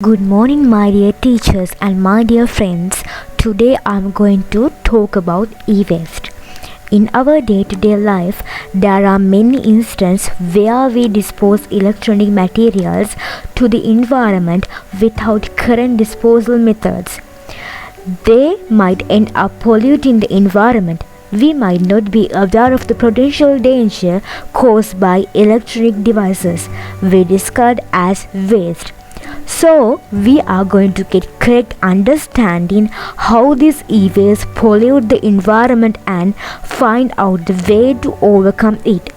Good morning, my dear teachers and my dear friends. Today I'm going to talk about e-waste. In our day-to-day life, there are many instances where we dispose electronic materials to the environment without current disposal methods. They might end up polluting the environment. We might not be aware of the potential danger caused by electronic devices we discard as waste. So, we are going to get correct understanding how these e-waste pollute the environment and find out the way to overcome it.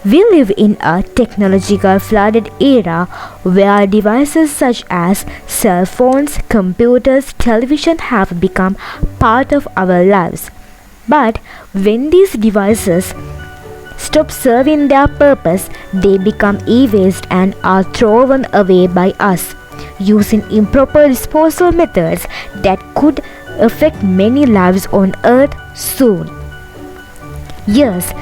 We live in a technological flooded era where devices such as cell phones, computers, television have become part of our lives. But when these devices stop serving their purpose, they become e-waste and are thrown away by us using improper disposal methods that could affect many lives on earth soon. Yes,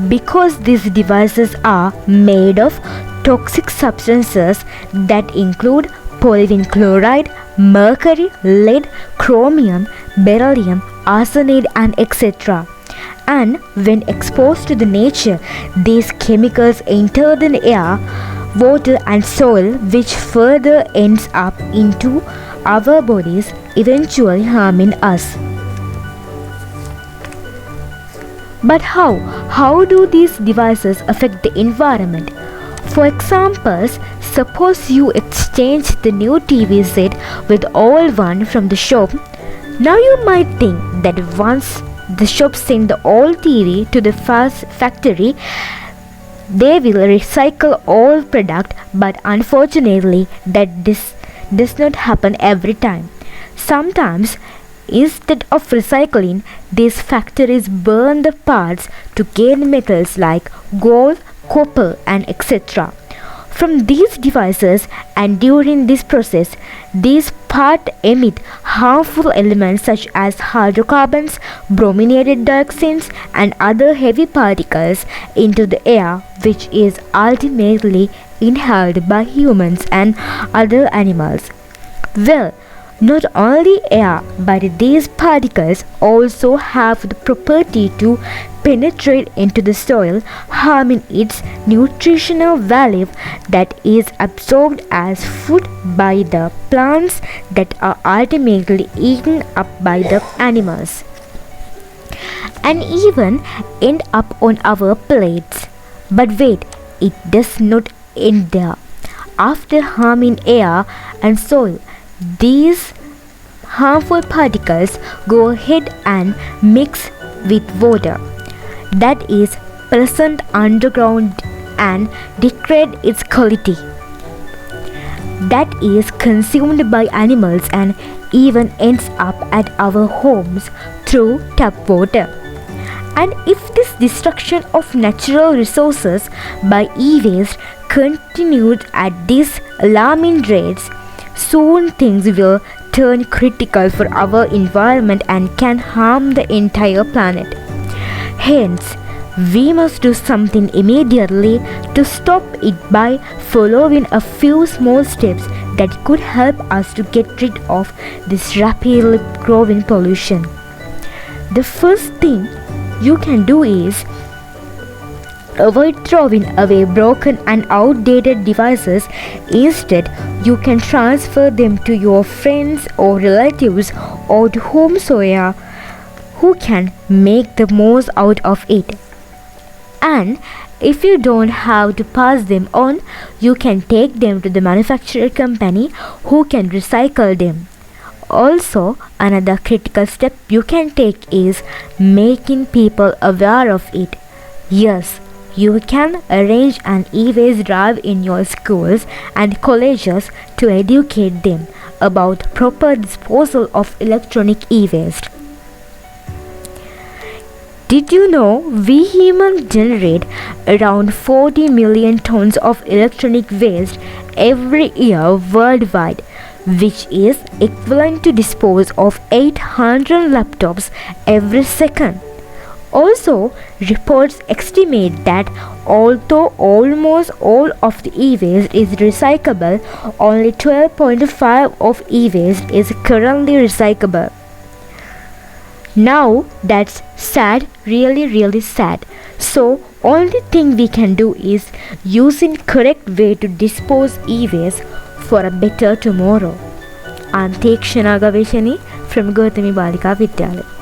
because these devices are made of toxic substances that include polyvinyl chloride, mercury, lead, chromium, beryllium, arsenide, and etc. And when exposed to the nature, these chemicals enter the air, water and soil, which further ends up into our bodies, eventually harming us. But how? How do these devices affect the environment? For example, suppose you exchange the new TV set with old one from the shop. Now you might think that once the shop send the old TV to the factory, they will recycle all product, but unfortunately that this does not happen every time. Sometimes instead of recycling, these factories burn the parts to gain metals like gold, copper and etc. From these devices, and during this process, these parts emit harmful elements such as hydrocarbons, brominated dioxins and other heavy particles into the air, which is ultimately inhaled by humans and other animals. Well, not only air, but these particles also have the property to penetrate into the soil, harming its nutritional value that is absorbed as food by the plants that are ultimately eaten up by the animals and even end up on our plates. But wait, it does not end there. After harming air and soil, these harmful particles go ahead and mix with water that is present underground and degrade its quality. That is consumed by animals and even ends up at our homes through tap water. And if this destruction of natural resources by e-waste continued at these alarming rates, soon things will turn critical for our environment and can harm the entire planet. Hence, we must do something immediately to stop it by following a few small steps that could help us to get rid of this rapidly growing pollution. The first thing you can do is avoid throwing away broken and outdated devices. Instead, you can transfer them to your friends or relatives or to whomsoever who can make the most out of it. And if you don't have to pass them on, you can take them to the manufacturer company who can recycle them. Also, another critical step you can take is making people aware of it. Yes, you can arrange an e-waste drive in your schools and colleges to educate them about proper disposal of electronic e-waste. Did you know we humans generate around 40 million tons of electronic waste every year worldwide, which is equivalent to dispose of 800 laptops every second? Also, reports estimate that Although almost all of the e-waste is recyclable, only 12.5 of e-waste is currently recyclable. Now that's sad, really sad. So only thing we can do is using correct way to dispose e-waste for a better tomorrow. I'm Tekshana Gaveshani from Gothami Balika Vidyalaya.